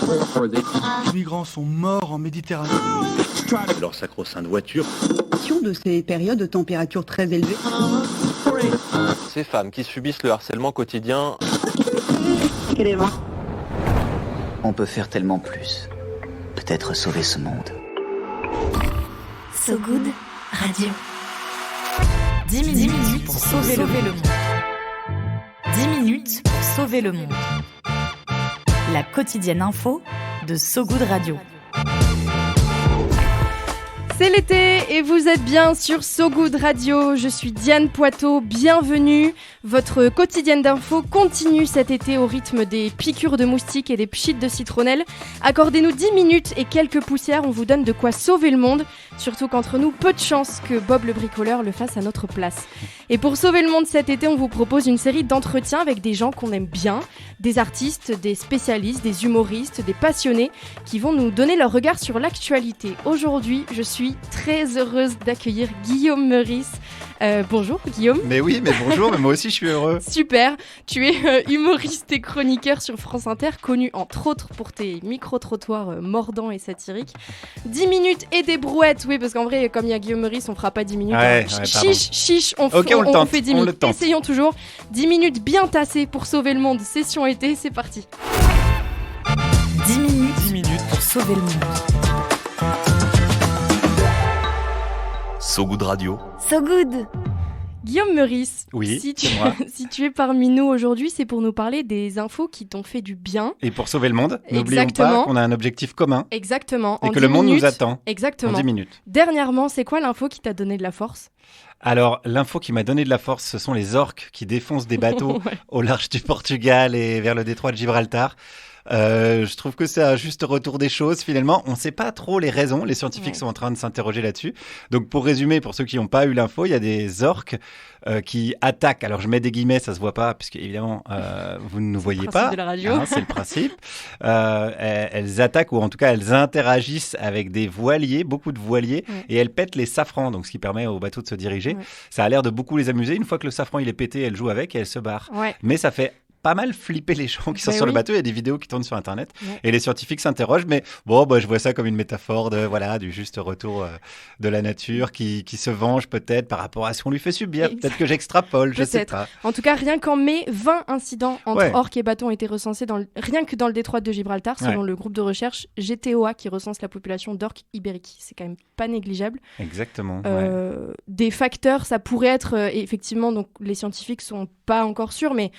Les migrants sont morts en Méditerranée. Leur sacro-sainte voiture. De ces périodes de température très élevées. Ces femmes qui subissent le harcèlement quotidien. On peut faire tellement plus. Peut-être sauver ce monde. So Good Radio. 10 minutes pour sauver le monde. 10 minutes pour sauver le monde. La quotidienne info de So Good Radio. C'est l'été et vous êtes bien sur So Good Radio. Je suis Diane Poitot, bienvenue. Votre quotidienne d'info continue cet été au rythme des piqûres de moustiques et des pchits de citronnelle. Accordez-nous 10 minutes et quelques poussières, on vous donne de quoi sauver le monde. Surtout qu'entre nous, peu de chance que Bob le bricoleur le fasse à notre place. Et pour sauver le monde cet été, on vous propose une série d'entretiens avec des gens qu'on aime bien, des artistes, des spécialistes, des humoristes, des passionnés qui vont nous donner leur regard sur l'actualité. Aujourd'hui, je suis très heureuse d'accueillir Guillaume Meurice. Bonjour Guillaume. Mais oui, mais bonjour, mais moi aussi je suis heureux. Super, tu es humoriste et chroniqueur sur France Inter, connu entre autres pour tes micro-trottoirs mordants et satiriques. 10 minutes et des brouettes, oui parce qu'en vrai comme il y a Guillaume Meurice on fera pas 10 minutes. Ouais, chiche, on fait 10 minutes. Essayons toujours, 10 minutes bien tassées pour sauver le monde, session été, c'est parti. 10 minutes pour sauver le monde. So Good Radio. So Good. Guillaume Meurice, oui, si tu es parmi nous aujourd'hui, c'est pour nous parler des infos qui t'ont fait du bien. Et pour sauver le monde, n'oublions pas qu'on a un objectif commun. Exactement. Et que le monde nous attend. Exactement. En 10 minutes. Dernièrement, c'est quoi l'info qui t'a donné de la force ? Alors, l'info qui m'a donné de la force, ce sont les orques qui défoncent des bateaux au large du Portugal et vers le détroit de Gibraltar. Je trouve que c'est un juste retour des choses finalement. On ne sait pas trop les raisons. Les scientifiques sont en train de s'interroger là-dessus. Donc pour résumer, pour ceux qui n'ont pas eu l'info, il y a des orques qui attaquent. Alors je mets des guillemets, ça se voit pas puisque évidemment vous ne nous voyez pas. C'est le principe de la radio. Hein, c'est le principe. Elles attaquent ou en tout cas elles interagissent avec des voiliers, beaucoup de voiliers, et elles pètent les safrans. Donc ce qui permet aux bateaux de se diriger. Ouais. Ça a l'air de beaucoup les amuser. Une fois que le safran il est pété, elles jouent avec et elles se barrent. Ouais. Mais ça fait pas mal flipper les gens qui sont sur le bateau. Il y a des vidéos qui tournent sur Internet et les scientifiques s'interrogent. Mais bon, je vois ça comme une métaphore du juste retour de la nature qui se venge peut-être par rapport à ce qu'on lui fait subir. Peut-être que j'extrapole, je sais pas. En tout cas, rien qu'en mai, 20 incidents entre orques et bateaux ont été recensés rien que dans le détroit de Gibraltar, selon le groupe de recherche GTOA qui recense la population d'orques ibériques. C'est quand même pas négligeable. Exactement. Des facteurs, ça pourrait être effectivement, donc les scientifiques sont pas encore sûrs, mais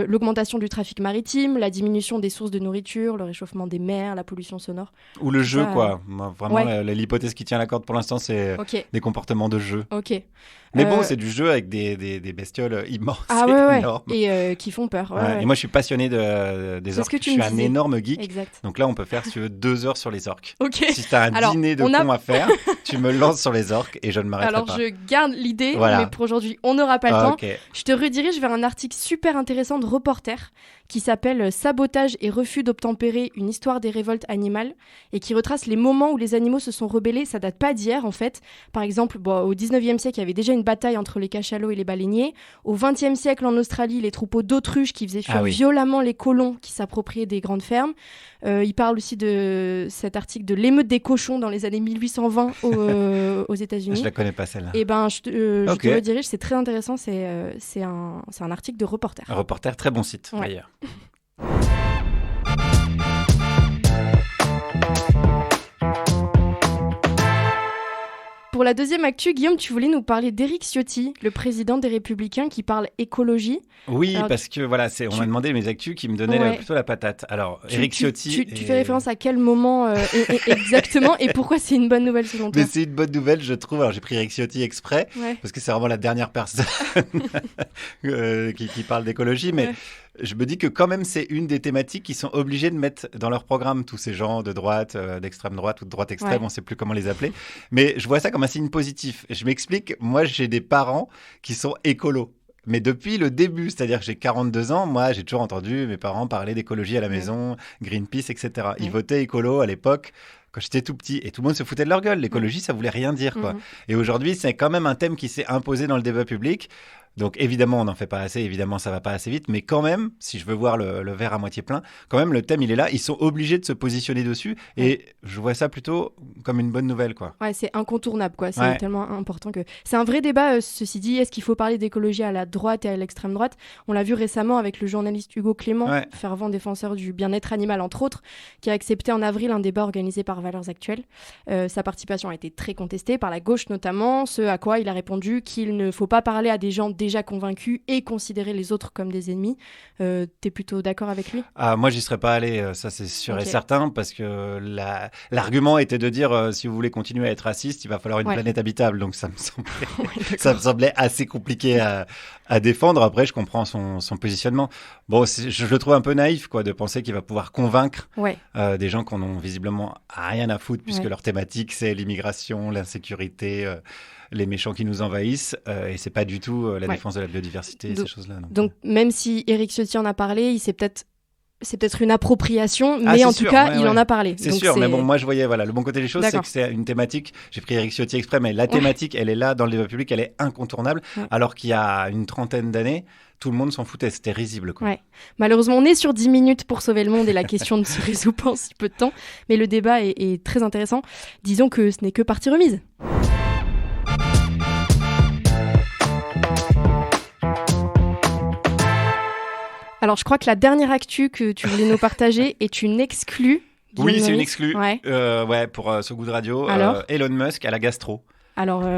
l'augmentation du trafic maritime, la diminution des sources de nourriture, le réchauffement des mers, la pollution sonore. Ou le jeu, quoi. Vraiment, l'hypothèse qui tient la corde pour l'instant, c'est des comportements de jeu. Ok. Mais bon, c'est du jeu avec des bestioles immenses énormes. Et qui font peur. Et moi, je suis passionné des orques. Je suis un énorme geek. Exact. Donc là, on peut faire, si tu veux, 2 heures sur les orques. Ok. Si tu as un dîner de cons à faire, tu me lances sur les orques et je ne m'arrêterai pas. Alors, je garde l'idée, mais pour aujourd'hui, on n'aura pas le temps. Okay. Je te redirige vers un article super intéressant de Reporter qui s'appelle « Sabotage et refus d'obtempérer, une histoire des révoltes animales » et qui retrace les moments où les animaux se sont rebellés. Ça date pas d'hier, en fait. Par exemple, au 19e siècle, il y avait déjà une bataille entre les cachalots et les baleiniers. Au 20e siècle, en Australie, les troupeaux d'autruches qui faisaient fuir violemment les colons qui s'appropriaient des grandes fermes. Il parle aussi de cet article de l'émeute des cochons dans les années 1820 aux États-Unis. Je la connais pas celle-là. Et je te redirige, c'est très intéressant. C'est un article de Reporter. Un Reporter, très bon site d'ailleurs. Pour la deuxième actu, Guillaume, tu voulais nous parler d'Éric Ciotti, le président des Républicains qui parle écologie. Oui, parce que on m'a demandé mes actus qui me donnaient plutôt la patate. Alors, Éric Ciotti... Tu fais référence à quel moment exactement et pourquoi c'est une bonne nouvelle selon toi ? Mais c'est une bonne nouvelle, je trouve. Alors, j'ai pris Éric Ciotti exprès parce que c'est vraiment la dernière personne qui parle d'écologie, mais... Je me dis que quand même, c'est une des thématiques qu'ils sont obligés de mettre dans leur programme, tous ces gens de droite, d'extrême droite ou de droite extrême, on ne sait plus comment les appeler. Mais je vois ça comme un signe positif. Je m'explique, moi, j'ai des parents qui sont écolos. Mais depuis le début, c'est-à-dire que j'ai 42 ans, moi, j'ai toujours entendu mes parents parler d'écologie à la maison, Greenpeace, etc. Ils votaient écolo à l'époque. Quand j'étais tout petit, et tout le monde se foutait de leur gueule. L'écologie, ça voulait rien dire, quoi. Et aujourd'hui, c'est quand même un thème qui s'est imposé dans le débat public. Donc évidemment, on n'en fait pas assez, évidemment, ça va pas assez vite, mais quand même, si je veux voir le verre à moitié plein, quand même, le thème, il est là, ils sont obligés de se positionner dessus, et je vois ça plutôt comme une bonne nouvelle, quoi. Ouais, c'est incontournable, quoi. C'est tellement important que... C'est un vrai débat, ceci dit, est-ce qu'il faut parler d'écologie à la droite et à l'extrême droite ? On l'a vu récemment avec le journaliste Hugo Clément, fervent défenseur du bien-être animal, entre autres, qui a accepté en avril un débat organisé par Valeurs Actuelles. Sa participation a été très contestée, par la gauche notamment, ce à quoi il a répondu qu'il ne faut pas parler à des gens déjà convaincus et considérer les autres comme des ennemis. T'es plutôt d'accord avec lui ? Moi, j'y serais pas allé, ça c'est sûr et certain, parce que l'argument était de dire si vous voulez continuer à être raciste, il va falloir une planète habitable. Donc ça me semblait assez compliqué à défendre. Après, je comprends son positionnement. Bon, je le trouve un peu naïf, quoi, de penser qu'il va pouvoir convaincre des gens qui en ont visiblement rien à foutre, puisque leur thématique c'est l'immigration, l'insécurité, les méchants qui nous envahissent, et c'est pas du tout la défense de la biodiversité, ces choses-là. Donc même si Éric Ciotti en a parlé, c'est peut-être une appropriation, mais en tout cas, il en a parlé. C'est sûr, mais bon, moi je voyais, le bon côté des choses, c'est que c'est une thématique, j'ai pris Éric Ciotti exprès, mais la thématique, elle est là dans le débat public, elle est incontournable, alors qu'il y a une trentaine d'années, tout le monde s'en foutait, c'était risible, quoi. Malheureusement, on est sur 10 minutes pour sauver le monde et la question ne se résout pas en si peu de temps, mais le débat est très intéressant. Disons que ce n'est que partie remise. Alors, je crois que la dernière actu que tu voulais nous partager est une exclue. Oui, c'est une exclue. Pour So Good Radio. Elon Musk à la gastro.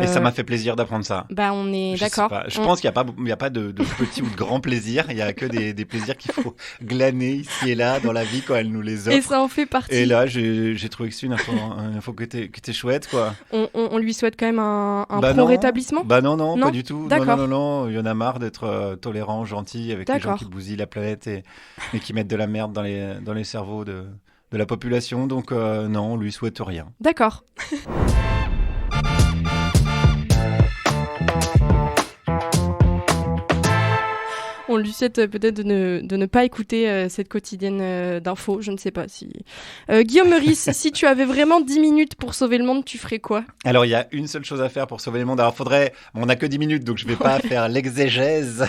Et ça m'a fait plaisir d'apprendre ça. On est d'accord. Je pense qu'il n'y a pas de petit ou de grand plaisir. Il n'y a que des plaisirs qu'il faut glaner ici et là dans la vie quand elle nous les offre. Et ça en fait partie. Et là, j'ai trouvé que c'est une info qui était chouette, quoi. On lui souhaite quand même un prompt rétablissement ? Non, pas du tout. D'accord. Non. Il y en a marre d'être tolérant, gentil avec les gens qui bousillent la planète et qui mettent de la merde dans les cerveaux de la population. Donc non, on lui souhaite rien. D'accord. On lui souhaite peut-être de ne pas écouter cette quotidienne d'infos, je ne sais pas si... Guillaume Meurice, si tu avais vraiment 10 minutes pour sauver le monde, tu ferais quoi ? Alors, il y a une seule chose à faire pour sauver le monde. Alors, on n'a que 10 minutes, donc je ne vais pas faire l'exégèse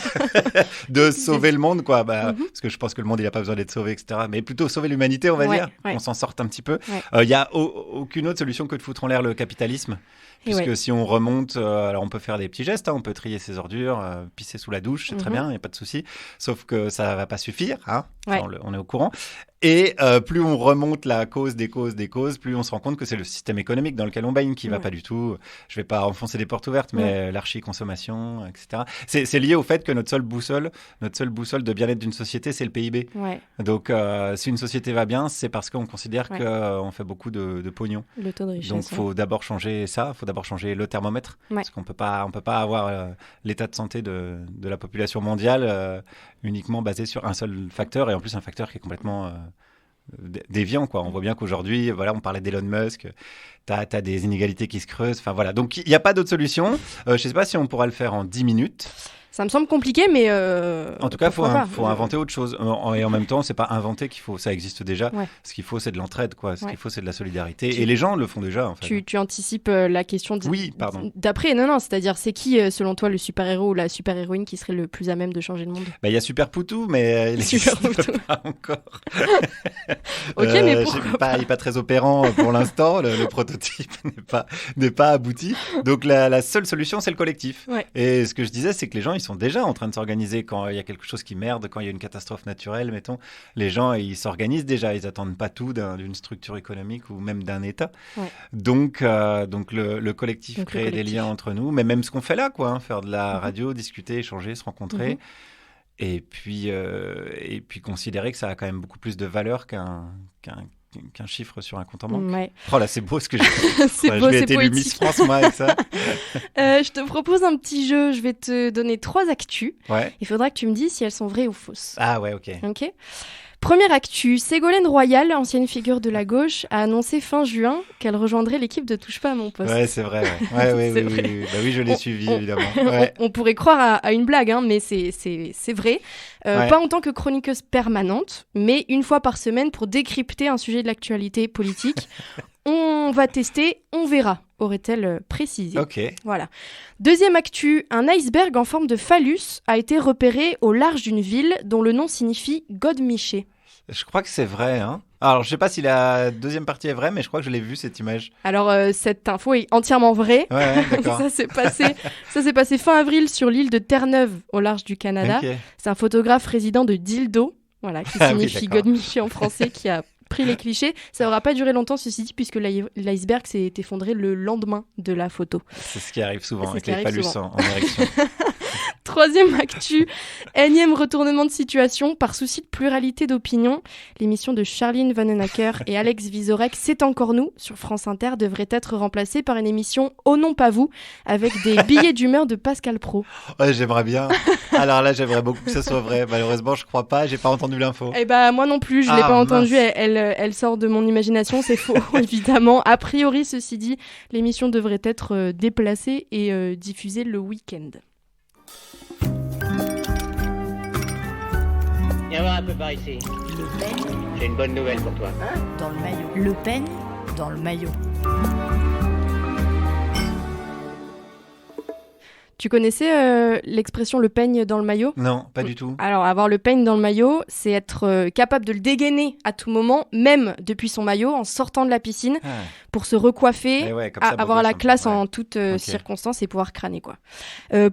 de sauver le monde, quoi. Parce que je pense que le monde, il n'a pas besoin d'être sauvé, etc. Mais plutôt sauver l'humanité, on va dire. On s'en sorte un petit peu. Il n'y a aucune autre solution que de foutre en l'air le capitalisme. Puisque si on remonte, alors on peut faire des petits gestes, on peut trier ses ordures, pisser sous la douche, c'est très bien, il n'y a pas de souci. Sauf que ça ne va pas suffire, on est au courant. Et plus on remonte la cause des causes, plus on se rend compte que c'est le système économique dans lequel on baigne qui ne va pas du tout. Je ne vais pas enfoncer des portes ouvertes, mais l'archi-consommation, etc. C'est lié au fait que notre seule boussole de bien-être d'une société, c'est le PIB. Donc, si une société va bien, c'est parce qu'on considère qu'on fait beaucoup de pognon. Le taux de richesse. Donc, il faut d'abord changer ça, il faut d'abord changer le thermomètre. Parce qu'on peut pas avoir l'état de santé de la population mondiale uniquement basé sur un seul facteur, et en plus un facteur qui est complètement déviant, quoi. On voit bien qu'aujourd'hui, on parlait d'Elon Musk, t'as des inégalités qui se creusent, donc il n'y a pas d'autre solution. Je sais pas si on pourra le faire en 10 minutes. Ça me semble compliqué, mais... en tout cas, il faut inventer autre chose. Et en même temps, c'est pas inventer qu'il faut, ça existe déjà. Ce qu'il faut, c'est de l'entraide, quoi. Ce qu'il faut, c'est de la solidarité. Et les gens le font déjà, en fait. Tu anticipes la question pardon. D'après, non, c'est-à-dire, c'est qui, selon toi, le super-héros ou la super-héroïne qui serait le plus à même de changer le monde ? Il y a Super Poutou, mais il n'existe pas encore. Mais pourquoi il n'est pas très opérant pour l'instant. Le prototype n'est pas abouti. Donc, la seule solution, c'est le collectif. Et ce que je disais, c'est que les gens, ils sont déjà en train de s'organiser quand il y a quelque chose qui merde, quand il y a une catastrophe naturelle, mettons. Les gens, ils s'organisent déjà, ils attendent pas tout d'une structure économique ou même d'un État. Donc le collectif crée des liens entre nous, mais même ce qu'on fait là, quoi, faire de la radio, discuter, échanger, se rencontrer, et puis considérer que ça a quand même beaucoup plus de valeur qu'un chiffre sur un compte en banque. Oh là, c'est beau ce que j'ai fait. Je vais être élu Miss France, moi, avec ça. Je te propose un petit jeu. Je vais te donner 3 actus. Il faudra que tu me dises si elles sont vraies ou fausses. Ah ouais, ok. Première actu, Ségolène Royal, ancienne figure de la gauche, a annoncé fin juin qu'elle rejoindrait l'équipe de Touche pas à mon poste. Ouais, c'est vrai. Oui, je l'ai suivi, évidemment. On pourrait croire à une blague, mais c'est vrai. Pas en tant que chroniqueuse permanente, mais une fois par semaine pour décrypter un sujet de l'actualité politique. On va tester, on verra. aurait-elle précisé. Ok. Voilà. Deuxième actu, un iceberg en forme de phallus a été repéré au large d'une ville dont le nom signifie Godmiché. Je crois que c'est vrai. Hein. Alors, je sais pas si la deuxième partie est vraie, mais je crois que je l'ai vue, cette image. Alors, cette info est entièrement vraie. Ouais, d'accord. Ça s'est passé fin avril sur l'île de Terre-Neuve, au large du Canada. Ok. C'est un photographe résident de Dildo, voilà, qui signifie d'accord. Godmiché en français, qui a pris les clichés. Ça n'aura pas duré longtemps, ceci dit, puisque l'iceberg s'est effondré le lendemain de la photo. C'est ce qui arrive souvent C'est avec ce qui les arrive phallus souvent. en érection. Troisième actu, énième retournement de situation. Par souci de pluralité d'opinion, l'émission de Charline Vanhoenacker et Alex Vizorek, C'est encore nous, sur France Inter, devrait être remplacée par une émission Oh non pas vous, avec des billets d'humeur de Pascal Praud. Ouais, j'aimerais bien. Alors là, j'aimerais beaucoup que ce soit vrai. Malheureusement, je crois pas. J'ai pas entendu l'info. Eh ben moi non plus, je l'ai Ah, pas entendu. mince. Elle sort de mon imagination, c'est faux évidemment. A priori, ceci dit, l'émission devrait être déplacée et diffusée le week-end. Viens voir un peu par ici. Le Pen J'ai une bonne nouvelle pour toi. dans le maillot. Le Pen dans le maillot. Tu connaissais l'expression le peigne dans le maillot ? Non, pas du tout. Alors, avoir le peigne dans le maillot, c'est être capable de le dégainer à tout moment, même depuis son maillot, en sortant de la piscine, Ah. pour se recoiffer, Eh ouais, comme ça, beau avoir gosse, la un peu. classe Ouais. en toutes Ok. circonstances et pouvoir crâner, quoi.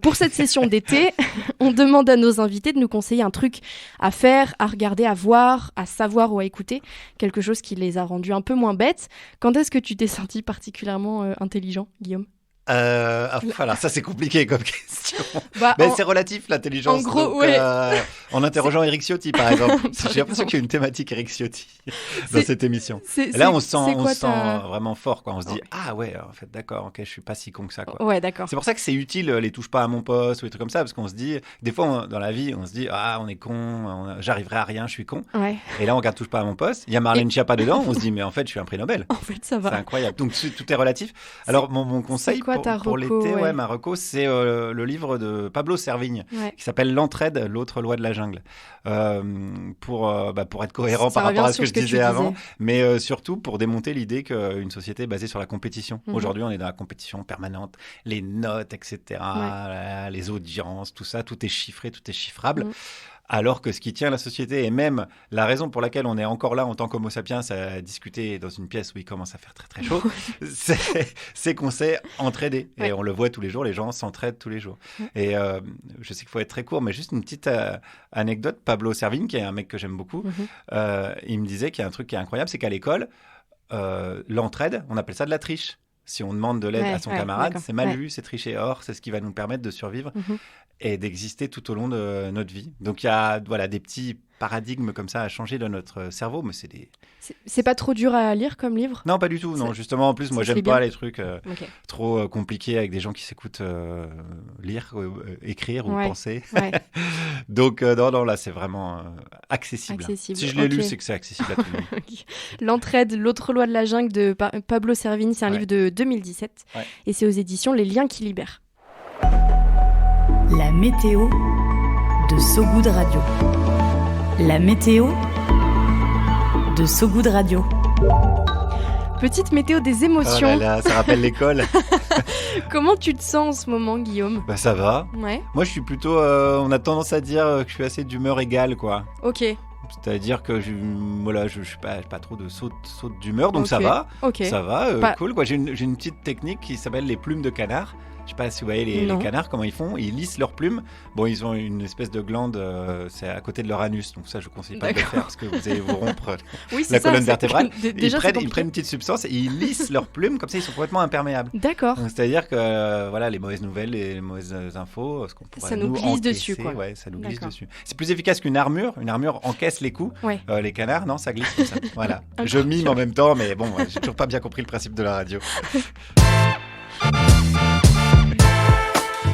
Pour cette session d'été, on demande à nos invités de nous conseiller un truc à faire, à regarder, à voir, à savoir ou à écouter, quelque chose qui les a rendus un peu moins bêtes. Quand est-ce que tu t'es senti particulièrement intelligent, Guillaume ? Alors ça c'est compliqué comme question. Bah, Mais en- c'est relatif l'intelligence. en gros, donc, ouais. En interrogeant Éric Ciotti par exemple. J'ai l'impression qu'il y a une thématique Éric Ciotti dans C'est- cette émission. c'est- Et là c'est- on se c'est quoi sent ta- vraiment fort quoi. On se dit Ouais. ah ouais en fait d'accord ok je suis pas si con que ça quoi. Ouais, d'accord. C'est pour ça que c'est utile les touche pas à mon poste ou des trucs comme ça parce qu'on se dit des fois dans la vie on se dit ah on est con j'arriverai à rien je suis con Ouais. et là on regarde touche pas à mon poste il y a Marlène Schiappa dedans on se dit mais en fait je suis un prix Nobel. En fait, ça C'est va. incroyable. Donc tout est relatif. Alors mon conseil quoi ta pour reco, l'été, ouais. ma reco, c'est le livre de Pablo Servigne Ouais. qui s'appelle L'entraide, l'autre loi de la jungle. Pour être cohérent Ça par rapport revient à ce sur que ce je que tu disais avant, disais. mais surtout pour démonter l'idée qu'une société est basée sur la compétition. Mhm. Aujourd'hui, on est dans la compétition permanente, les notes, etc., les audiences, tout ça, tout est chiffré, tout est chiffrable. Mhm. Alors que ce qui tient la société, et même la raison pour laquelle on est encore là en tant qu'homo sapiens à discuter dans une pièce où il commence à faire très très chaud, c'est qu'on sait entraider. Et Ouais. on le voit tous les jours, les gens s'entraident tous les jours. Ouais. Et je sais qu'il faut être très court, mais juste une petite anecdote. Pablo Servigne, qui est un mec que j'aime beaucoup, il me disait qu'il y a un truc qui est incroyable, c'est qu'à l'école, l'entraide, on appelle ça de la triche. Si on demande de l'aide Ouais, à son ouais, camarade, d'accord. c'est mal Ouais. vu, c'est tricher. Or, c'est ce qui va nous permettre de survivre Mhm. et d'exister tout au long de notre vie. Donc il y a des petits paradigmes comme ça à changer dans notre cerveau, mais c'est des... C'est pas trop dur à lire comme livre ? Non, pas du tout, non. Ça- Justement, en plus, moi, ça se j'aime lit pas bien. les trucs Ok. trop compliqués avec des gens qui s'écoutent lire, écrire ou Ouais. penser. Ouais. Donc, non, là, c'est vraiment accessible. Accessible, Si je l'ai ok. lu, c'est que c'est accessible à tout le monde. L'entraide, l'autre loi de la jungle de Pablo Servigne, c'est un Ouais. livre de 2017 Ouais. et c'est aux éditions Les Liens qui libèrent. La météo de So Good Radio. La météo de So Good Radio. Petite météo des Oh émotions. là là, ça rappelle l'école. Comment tu te sens en ce moment, Guillaume ? Bah, ça va. Ouais, Moi, je suis plutôt... on a tendance à dire que je suis assez d'humeur égale, quoi. ok, C'est-à-dire que je suis pas trop de saute d'humeur, donc Ok. ça va. ok. Ça va, Pas- cool. Quoi. J'ai une petite technique qui s'appelle les plumes de canard. Je sais pas si vous voyez les Non. canards, comment ils font. Ils lissent leurs plumes. Bon, ils ont une espèce de glande, c'est à côté de leur anus. Donc ça, je conseille pas de le D'accord. faire parce que vous allez vous rompre Oui, c'est la ça, colonne c'est- vertébrale. Déjà, c'est Ils compliqué. prennent une petite substance et ils lissent leurs plumes. Comme ça, ils sont complètement imperméables. D'accord. Donc, c'est-à-dire que voilà, les mauvaises nouvelles, les mauvaises infos, ce qu'on pourrait Ça nous glisse encaisser, dessus, quoi. Ouais, ça nous glisse D'accord. dessus. C'est plus efficace qu'une armure. Une armure encaisse les coups. Ouais. Les canards, non, ça glisse comme ça. Voilà. Je Incroyable. mime en même temps, mais bon, j'ai toujours pas bien compris le principe de la radio.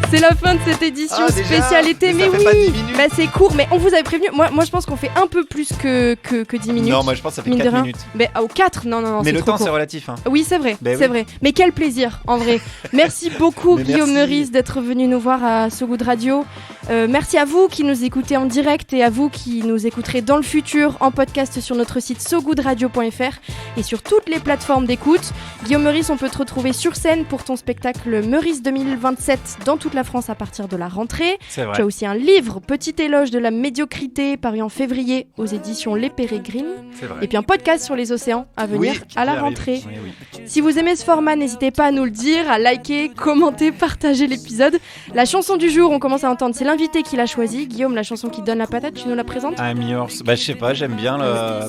C'est la fin de cette édition Ah, déjà spéciale été, Mais mais ça fait oui, pas 10 minutes. bah, c'est court, mais on vous avait prévenu. Moi je pense qu'on fait un peu plus que 10 minutes. Non, moi je pense que ça fait Mine de 4 rien. minutes. Mais aux 4, non, Mais le trop temps, c'est court. relatif. Hein. Oui, c'est vrai, Ben c'est oui. vrai. Mais quel plaisir, en vrai. Merci beaucoup, Mais Guillaume merci. Meurice, d'être venu nous voir à So Good Radio. Merci à vous qui nous écoutez en direct et à vous qui nous écouterez dans le futur en podcast sur notre site sogoodradio.fr. et sur toutes les plateformes d'écoute. Guillaume Meurice, on peut te retrouver sur scène pour ton spectacle Meurice 2027 dans toute la France à partir de la rentrée. C'est vrai. Tu as aussi un livre, Petit éloge de la médiocrité, paru en février aux éditions Les Pérégrines. C'est vrai. Et puis un podcast sur les océans à venir à la qui arrive. rentrée. Oui. Si vous aimez ce format, n'hésitez pas à nous le dire, à liker, commenter, partager l'épisode. La chanson du jour, on commence à entendre, c'est l'invité qui l'a choisi. Guillaume, la chanson qui donne la patate, tu nous la présentes ? I'm yours. Bah, je sais pas, j'aime bien le.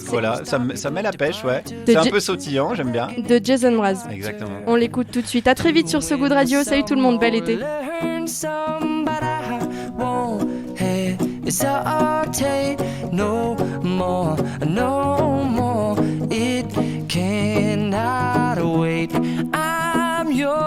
Voilà, ça met la pêche, ouais. De C'est un Ja- peu sautillant, j'aime bien. De Jason Mraz. Exactement. On l'écoute tout de suite. À très vite sur So Good Radio. Salut tout le monde, bel été. No more, no more. It cannot wait. I'm yours.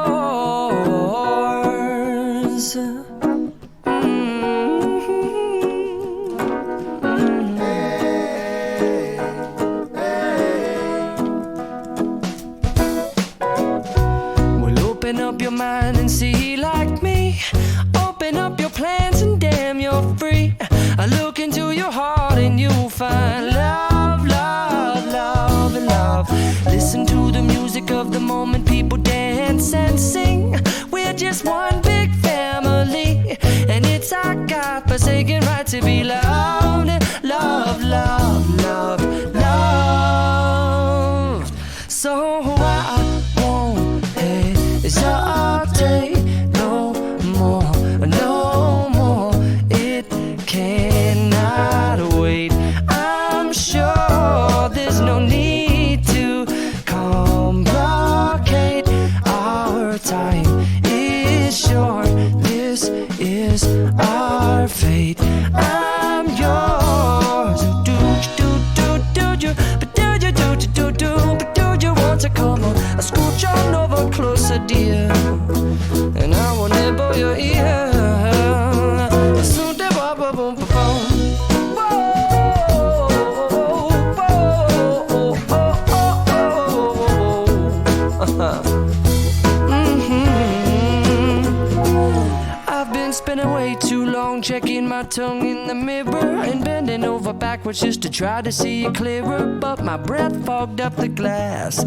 Well, open up your mind and see like me. Open up your plans and damn, you're free. I look into your heart and you'll find love, love, love, and love. Listen to the music of the moment, people dance and sing. We're just one big family, and it's our God-forsaken right to be loved, love, love, love, love. So I won't hesitate no more, no more. It cannot wait. I'm sure there's no need to complicate. Our time is short. This is our fate. I'm yours. Do you? But do you? But do you want to come on? Scooch on over closer, dear, and I will nibble your ear. I've been spending way too long checking my tongue in the mirror and bending over backwards just to try to see it clearer, but my breath fogged up the glass,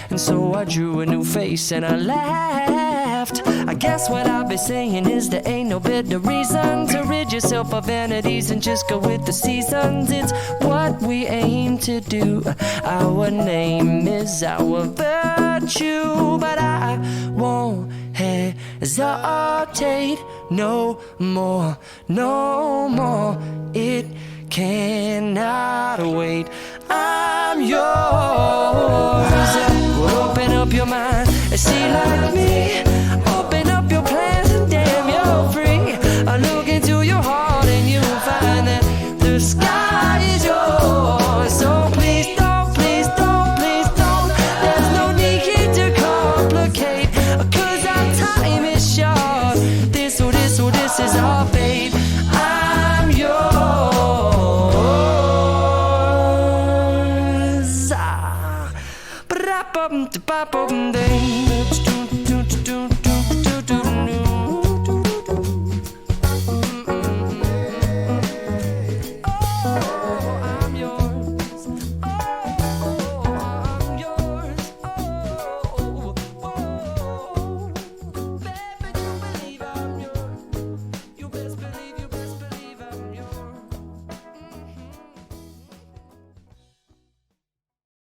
and so I drew a new face and I laughed. I guess what I'll be saying is there ain't no better reason to rid yourself of vanities and just go with the seasons. It's what we aim to do. Our name is our virtue, but I won't hesitate no more, no more. It cannot wait. I'm yours. Well, open up your mind and see like me. Open up your plans and damn, you're free. I look into your heart and you'll find that the sky is yours. So please don't, please don't, please don't. There's no need here to complicate, 'cause our time is short. This is our fate. I'm yours. Ba-da-bum-da-ba-bum.